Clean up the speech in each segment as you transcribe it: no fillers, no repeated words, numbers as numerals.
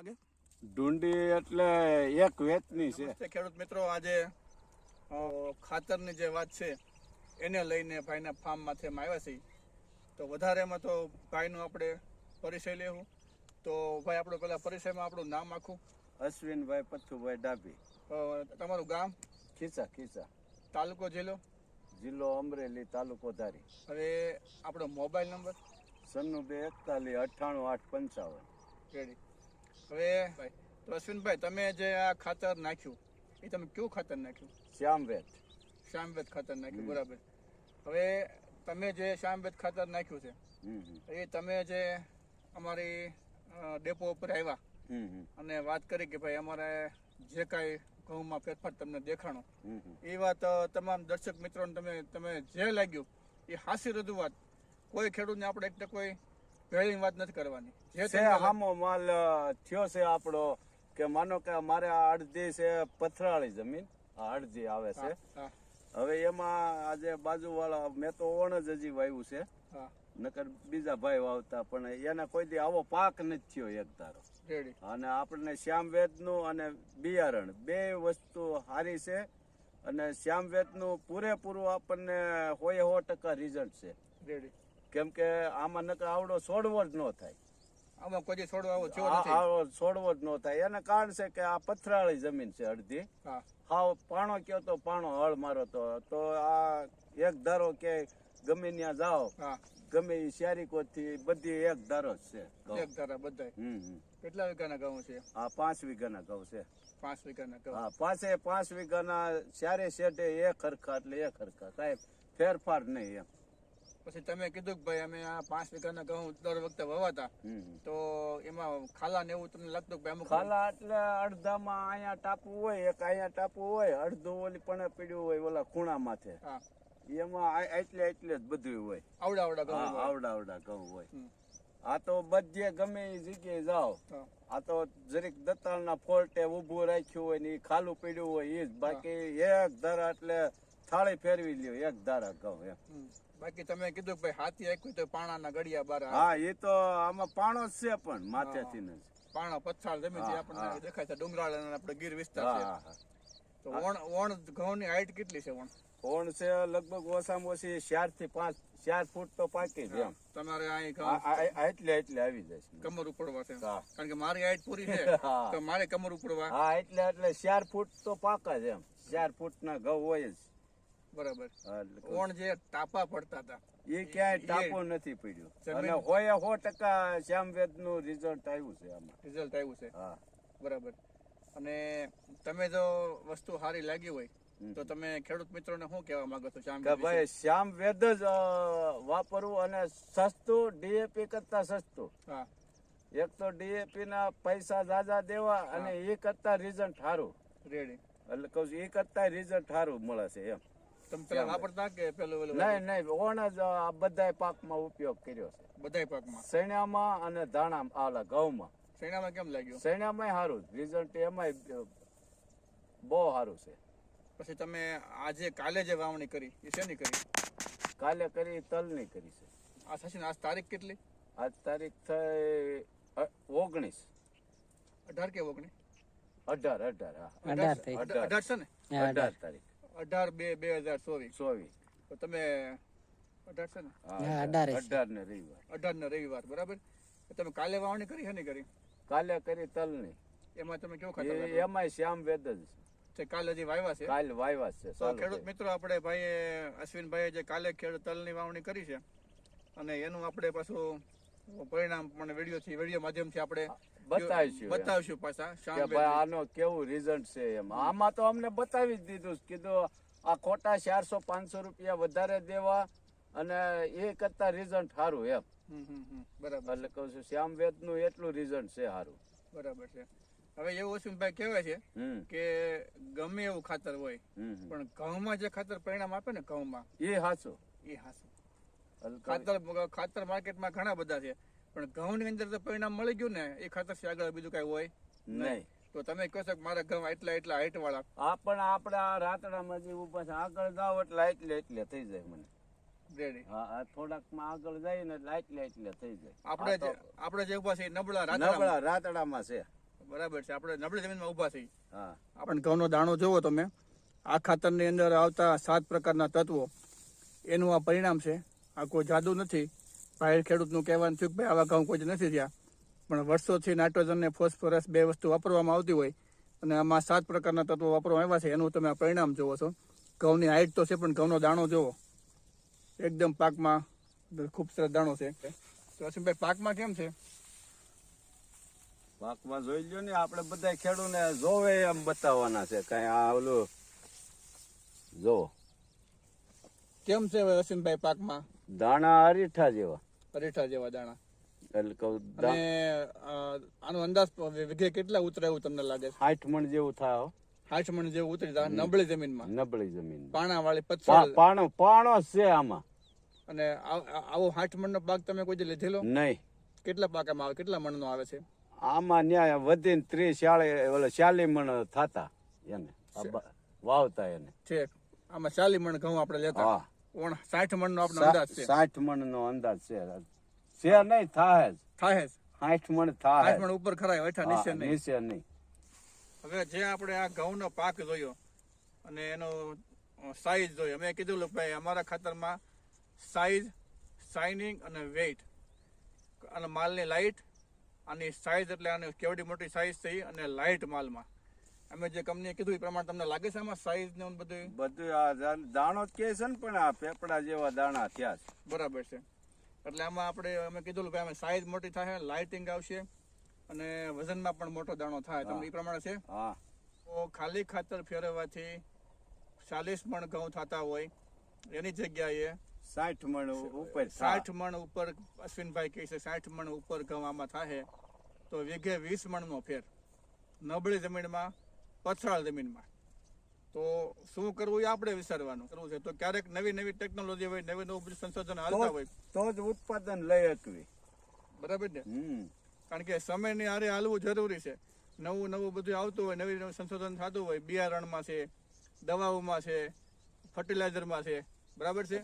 લાગે ઢૂંઢી એટલે એક વેચની છે. નમસ્તે ખેડૂત મિત્રો, આજે ખાતરની જે વાત છે એને લઈને ભાઈના ફાર્મમાંથી અમે આવ્યા છીએ. તો વધારેમાં તો ભાઈનું આપણે પરિચય લેવું. તો ભાઈ આપણો પેલા પરિચયમાં આપણું નામ આખું. અશ્વિનભાઈ પથ્થુભાઈ ડાભી, તમારું ગામ, ખીસા, તાલુકો, જિલ્લો. જિલ્લો અમરેલી, તાલુકો ધારી. હવે આપણો મોબાઈલ નંબર 9241 98 855. રેડી. હવે ભાઈ તો અશ્વિનભાઈ, તમે જે આ ખાતર નાખ્યું એ તમે કયું ખાતર નાખ્યું? શ્યામવેદ ખાતર નાખ્યું, બરાબર. હવે તમે જે શ્યામવેદ ખાતર નાખ્યું છે એ તમે જે અમારી ડેપો ઉપર આવ્યા અને વાત કરી કે ભાઈ અમારે જે કાંઈ ઘઉંમાં ફેરફાર તમને દેખાણો, એ વાત તમામ દર્શક મિત્રોને તમે જે લાગ્યું એ હાસી રજૂઆત. કોઈ ખેડૂતને આપણે એક કોઈ ભેળીની વાત નથી કરવાની. જે હામો માલ થયો છે આપણો, કે માનો કે અમારે આ અડધી છે પથરાળી જમીન, આ અડધી આવે છે. હવે એમાં આજે બાજુવાળા મેં તો ઓણ જ હજી વાવ્યું છે, નકર બીજા ભાઈ વાવતા, પણ એને કોઈ દી આવો પાક નથી થયો એક ધારો. અને આપણને શ્યામવેદ નું અને બિયારણ બે વસ્તુ સારી છે, અને શ્યામવેદ નું પૂરેપૂરું આપણને 100% રિઝલ્ટ છે. કેમ કે આમાં નકર આવડો છોડવો જ ન થાય, આમાં કોઈ છોડવો આવડો છોડવો જ ન થાય. એને કારણ છે કે આ પથરાળી જમીન છે અડધી. હાવ પાણો કયો તો પાણો હળ મારો તો આ એક ધારો કે ગમે ત્યાં જાઓ, ગમે એ શેરીકો થી બધી એક ધારો જ છે. એક ધારા બધા. કેટલા વીઘાના ઘઉં છે? આ 5 વીઘાના ઘઉં છે. 5 વીઘાના ઘઉં. હા, 5 વીઘાના ચારે શેઠે એક હરખા, એટલે એક હરખા, કાંઈ ફેરફાર નહીં એમ. પછી તમે કીધું કે ભાઈ અમે આ 5 વીઘાના ઘઉં દર વખતે વવાતા, તો એમાં ખાલા ને એવું તમને લાગતું કે અમુક ખાલા એટલે અડધામાં અહીંયા ટાપુ હોય, એક અહીંયા ટાપુ હોય, અડધું ઓલી પણ પીડ્યું હોય ઓલા ખૂણા માથે, એમાં એટલે જ બધું હોય. આવડા ઘઉં હોય. આ તો બધે ગમે એ જગ્યાએ જાઓ, આ તો જરીક દતાળના ફોલ્ટે ઉભું રાખ્યું હોય ને ખાલું પીડ્યું હોય એ જ. બાકી એક ધારા એટલે થાળી ફેરવી લ્યો, એક ધારા ઘઉં એમ. બાકી તમે કીધું કે ભાઈ હાથી આખ્યું તો પાણાના ગળિયા બાર. હા, એ તો આમાં પાણો જ છે, પણ માથેથી જ પાણા પથ્થાળ જમીન છે આપણને દેખાય છે, ડુંગરાળ અને આપણે ગીર વિસ્તાર છે. તો ઓણ ઘઉંની હાઈટ કેટલી છે? ઓણ છે લગભગ ઓછામાં ઓછી 4 થી 4 ફૂટ તો પાકી છે એમ. તમારે એટલે આવી જાય કમર ઉપડવા છે, કારણ કે મારી હાઈટ પૂરી છે તો મારે કમર ઉપડવા. હા, એટલે 4 ફૂટ તો પાકા છે એમ. 4 ફૂટ ના ઘઉં હોય જ. બરાબર. ઓણ જે ટાપા પડતા હતા એ ક્યાંય ટાપો નથી પડ્યો, અને 100% શ્યામવેદ નું રિઝલ્ટ આવ્યું છે આમાં. રિઝલ્ટ આવ્યું છે, હા, બરાબર. અને તમે જો વસ્તુ સારી લાગી હોય તો તમે ખેડૂત મિત્રોને શું કહેવા માંગો છો? ભાઈ શ્યામવેદ જ વાપરવું, અને સસ્તું, ડીએપી કરતા સસ્તું. એક તો ડીએપી ના પૈસા જાજા દેવા, અને એ કરતા રિઝલ્ટ સારું. રેડી. એટલે કહું છું, એ કરતા રિઝલ્ટ સારું મળે છે એમ. તમે પેલા વાપરતા કે પેલું? નહીં, ઓણ જ બધા પાકમાં ઉપયોગ કર્યો છે. બધા પાકમાં? સૈણામાં અને ધાણા ઘઉંમાં. સૈણામાં કેમ લાગ્યું? સૈણામાં સારું રિઝલ્ટ, એમાંય બહુ સારું છે. પછી તમે આજે કાલે જે વાવણી કરી એ શેની કરી? કાલે કરી તલની કરી છે. આ થશે ને? આજ તારીખ કેટલી? આજ તારીખ થઈ 19. 18 કે 19? 18. હા, 18 છે ને? 18 તારીખ. 18/2/2024. તો તમે 18 છે ને? 18 ને રવિવાર. 18 ને રવિવાર, બરાબર. તમે કાલે વાવણી કરી છે ને? કરી કાલે કરી તલની. એમાં તમે કેવું ખાતર? એમાંય શ્યામવેદ જ કાલે હજી વાવ્યા છે? કાલે વાવ્યા છે. તો ખેડૂત મિત્રો, આપણે ભાઈ અશ્વિનભાઈએ જે કાલે તલની વાવણી કરી છે, અને એનું આપણે પાછું પરિણામ પણ વિડીયો માધ્યમથી આપણે બતાવીશું પાછા. આનો કેવું રિઝલ્ટ છે એમ. આમાં તો અમને બતાવી જ દીધું, કીધું આ ખોટા 400-500 રૂપિયા વધારે દેવા, અને એ કરતા રિઝલ્ટ સારું એમ. બરાબર. એટલે કહું છું, શ્યામવેદ નું એટલું રિઝલ્ટ છે સારું. બરાબર છે. હવે એવું અશ્વિનભાઈ કહેવાય છે કે ગમે એવું ખાતર હોય, પણ ઘઉંમાં જે ખાતર પરિણામ આપે ને, ઘઉંમાં એ હાચું. ખાતર માર્કેટમાં ઘણા બધા છે, પણ ઘઉં ની અંદર પરિણામ મળી ગયું ને, એ ખાતર છે. આગળ બીજું કઈ હોય નહીં. તો તમે કહો છો કે મારા ઘઉં એટલા હાઈટ વાળા, પણ આપડા રાતડામાં જે ઉભા છે, આગળ જાવ એટલે એટલે થઈ જાય મને. રેડી. હા, થોડાક માં આગળ જાય ને એટલે થઈ જાય. આપણે જે ઉભા છે નબળા રાતડામાં છે. બરાબર છે. આપણે નબળી જમીનમાં ઊભા થઈ. હા. આપણે ઘઉંનો દાણો જોવો તમે, આ ખાતરની અંદર આવતા 7 પ્રકારના તત્વો, એનું આ પરિણામ છે. આ કોઈ જાદુ નથી. ભાઈ ખેડૂતનું કહેવાનું થયું કે ભાઈ આવા ઘઉં કોઈ જ નથી થયા, પણ વર્ષોથી નાઇટ્રોજન અને ફોસ્ફરસ 2 વસ્તુ વાપરવામાં આવતી હોય અને આમાં 7 પ્રકારના તત્વો વાપરવામાં આવ્યા છે. એનું તમે આ પરિણામ જોવો છો. ઘઉંની હાઈટ તો છે, પણ ઘઉંનો દાણો જોવો, એકદમ પાકમાં ખૂબ સરસ દાણો છે. તો અસીમભાઈ, પાકમાં કેમ છે? પાકમાં જોઈ લ્યો ને, આપણે બધા ખેડૂને જોવે એમ બતાવવાના છે. કઈ આ ઓલું જોવો કેમ છે અસીમભાઈ પાકમાં? દાણા અરીઠા જેવા. અરીઠા જેવા દાણા. એટલે કહું અને આનો અંદાજ વીઘે કેટલા ઉતરે એવું તમને લાગે છે? 60 મણ જેવું થાય. 60 મણ જેવું ઉતરી જાય નબળી જમીનમાં. નબળી જમીન, પાણા વાળી પથ્થર. પાણો છે આમાં. અને આવો 60 મણનો પાક તમે કોઈ લીધેલો? નહીં. કેટલા પાકામાં આવે? કેટલા મણનો આવે છે આમાં? ન્યાય વધીને 30-40 મણ થતા એને વાવતા એને છે. આમાં 40 મણ ઘઉં આપણે લેતા. હા. 60 મણનો આપણો અંદાજ છે. 60 મણનો અંદાજ છે નહીં. થાય 60 મણ થાય. 60 મણ ઉપર ખરાય, હેઠા નીચે નહીં. નીચે નહીં. હવે જે આપણે આ ઘઉંનો પાક જોયો અને એનો સાઈઝ જોયો, મેં કીધું ભાઈ અમારા ખાતરમાં સાઈઝ, શાઇનિંગ અને વેઇટ અને માલની લાઇટ, આની સાઈઝ એટલે આની કેવડી મોટી સાઈઝ થઈ અને લાઇટ માલમાં અમે જે કંપનીએ કીધું એ પ્રમાણે તમને લાગે છે આમાં સાઈઝ ને બધું આ દાણો જ કે છે ને, પણ આ પેપડા જેવા દાણા થયા છે. બરાબર છે. એટલે આમાં આપણે અમે કીધું ભાઈ અમે સાઈઝ મોટી થાય, લાઇટિંગ આવશે અને વજનમાં પણ મોટો દાણો થાય. તમને એ પ્રમાણે છે? હા. તો ખાલી ખાતર ફેરવવાથી 40 મણ ઘઉં થતા હોય એની જગ્યાએ 60 મણ ઉપર 60 મણ ઉપર અશ્વિનભાઈ કહે છે 60 મણ ઉપર ઘઉં આમાં થાય તો વીઘે 20 મણનો ફેર નબળી જમીનમાં, પથરાળ જમીનમાં. તો શું કરવું એ આપણે વિચારવાનું કરવું છે. તો ક્યારેક નવી નવી ટેકનોલોજી હોય, નવું સંશોધન હાલતા હોય તો જ ઉત્પાદન લઈ શકવી. બરાબર ને? કારણ કે સમયની હારે હાલવું જરૂરી છે. નવું બધું આવતું હોય, નવી સંશોધન થતું હોય, બિયારણમાં છે, દવાઓમાં છે, ફર્ટિલાઇઝરમાં છે. બરાબર છે.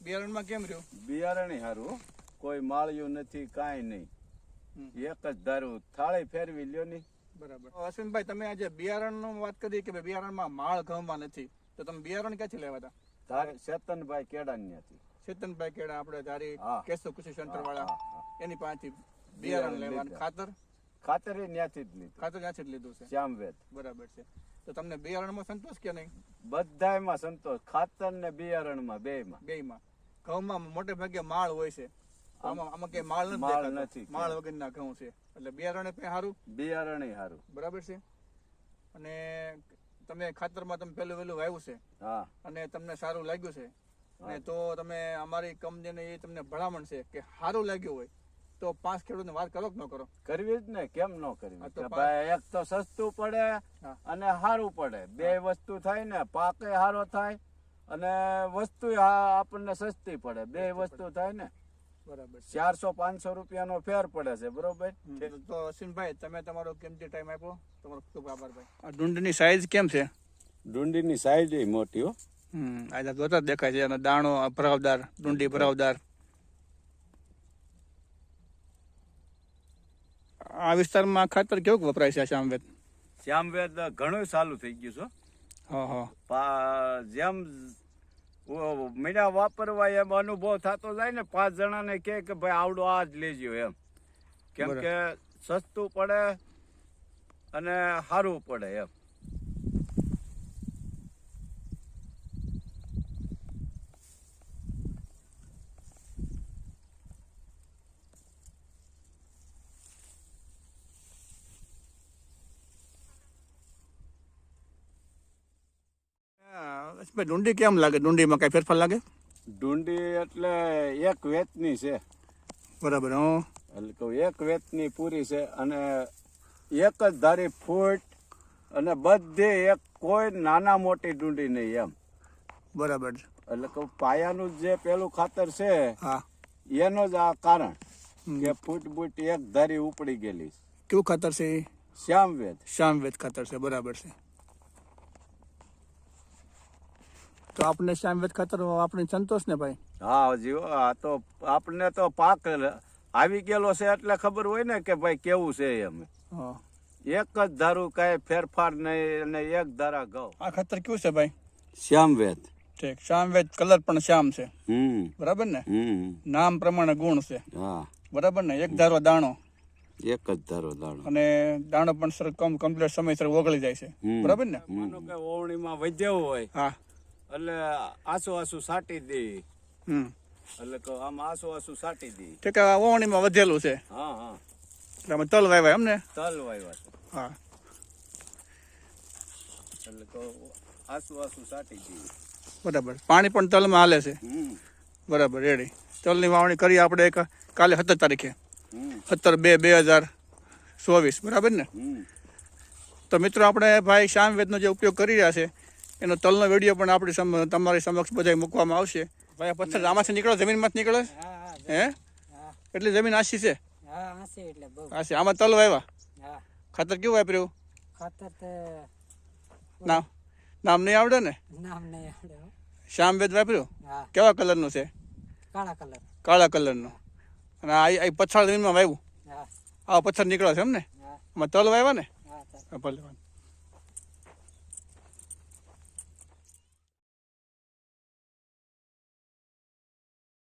બિયારણમાં કેમ રહ્યું? બિયારણ સારું, કોઈ માળિયું નથી, કાંઈ નહીં, એક જ ધારું થાળી ફેરવી લ્યો ની. બરાબર. અશ્વિનભાઈ, તમે આજે બિયારણની વાત કરી કે બિયારણમાં માળ ઘઉંમાં નથી, તો તમે બિયારણ ક્યાંથી લેવા હતા? ચેતનભાઈ કેળાની હતી. ચેતનભાઈ કેળા, આપણે ધારી કેશવ કૃષિ સેન્ટર વાળા, એની પાસેથી બિયારણ લેવાનું. ખાતર ત્યાંથી જ લીધું. ખાતર ત્યાંથી જ લીધું છે. શ્યામવેદ. બરાબર છે. તો તમને બિયારણમાં સંતોષ કે નહીં? બધાયમાં સંતોષ. ખાતર ને બિયારણમાં બેયમાં. ઘઉંમાં મોટે ભાગે માળ હોય છે, આમાં કઈ માળ નથી. માળ વગરના ઘઉં છે એટલે બિયારણ સારું. બિયારણ સારું. બરાબર છે. અને તમે ખાતરમાં તમે પેલું વાવ્યું છે અને તમને સારું લાગ્યું છે અને તો તમે અમારી કંપનીને એ તમને ભલામણ છે કે સારું લાગ્યું હોય તો 5 ખેડૂતને વાત કરો કે ન કરો? કરવી જ ને, કેમ ન કરવી? ભાઈ એક તો સસ્તું પડે અને સારું પડે, 2 વસ્તુ થાય ને, પાકે સારો થાય અને વસ્તુ આપણને સસ્તી પડે, 2 વસ્તુ થાય ને. બરાબર. 400-500 રૂપિયાનો ફેર પડે છે. બરોબર. તો અશ્વિનભાઈ, તમે તમારો કિંમતી ટાઈમ આપ્યો, તમારો ખૂબ આભાર ભાઈ. આ ડુંડીની સાઈઝ કેમ છે? ડુંડીની સાઈઝ મોટી હો. આ જોતા જ દેખાય છે. અને દાણો ભરાવદાર, ડુંડી ભરાવદાર. આ વિસ્તારમાં ખાતર કેવું વપરાય છે? શ્યામવેદ. શ્યામવેદ ઘણું સારું થઈ ગયું છે. જેમ મીડા વાપરવા એમ અનુભવ થતો જાય ને, 5 જણાને કે ભાઈ આવડો આ જ લેજો એમ, કેમ કે સસ્તું પડે અને સારું પડે એમ. ડુંડી કેમ લાગે? ડુંડીમાં કઈ ફેરફાર લાગે? ડુંડી એટલે એક વેતની છે. બરાબર. એટલે કહું એક વેતની પૂરી છે અને એક જ ધારી ફૂટ અને બધી એક કોઈ નાના મોટી ડુંડી નહીં એમ. બરાબર. એટલે કહું પાયાનું જે પેલું ખાતર છે એનો જ આ કારણ કે ફૂટ એક ધારી ઉપડી ગયેલી. કેવું ખાતર છે? શ્યામવેદ ખાતર છે. બરાબર છે. તો આપણે શ્યામવેદ ખાતર આપણે સંતોષ ને ભાઈ? હા જીવો. આ તો આપણને તો પાક આવી ગયેલો છે એટલે ખબર હોય ને કે ભાઈ કેવું છે એમ. એક જ ધારું કઈ ફેરફાર નહીં અને એક ધારા ઘઉં. આ ખાતર કયું છે ભાઈ? શ્યામવેદ. ઠીક, શ્યામવેદ. કલર પણ શ્યામ છે, બરાબર ને? નામ પ્રમાણે ગુણ છે, બરાબર ને? એક ધારો દાણો, એક જ ધારો દાણો, અને દાણો પણ સર કમ્પ્લીટ સમયસર ઓગળી જાય છે, બરાબર ને? માનો કે ઓવણીમાં વધ્યો હોય, હા, એટલે આસુ સાટી દે, એટલે કે આમ આસુ સાટી દે. ઠીક, આ ઓવણીમાં વધેલું છે. હા હા, એટલે અમે તલ વાવ્યા એમ ને? તલ વાવ્યા છે. હા, એટલે કે આસુ સાટી દે. બરાબર. પાણી પણ તલમાં હાલે છે, બરાબર. રેડી. તલની વાવણી કરી આપણે કાલે 17 તારીખે, 17/2/2024, બરાબર ને? તો મિત્રો, આપણે ભાઈ શ્યામવેદનો જે ઉપયોગ કરી રહ્યા છે એનો તલનો વિડીયો પણ આપણી તમારી સમક્ષ બધા મૂકવામાં આવશે. ભાઈ, આ પથ્થર આમાંથી નીકળે, જમીનમાંથી નીકળે? હે, એટલી જમીન આછી છે? આછી. આમાં તલ વાવ્યા? ખાતર કેવું વાપર્યું? નામ નહીં આવડે ને? શ્યામવેદ વાપર્યું? કેવા કલરનું છે? કાળા કલરનું. અને આ પથ્થર જમીનમાં વાવ્યું? આવા પથ્થર નીકળે છે એમ ને? આમાં તલ વાવ્યા ને? ભલે.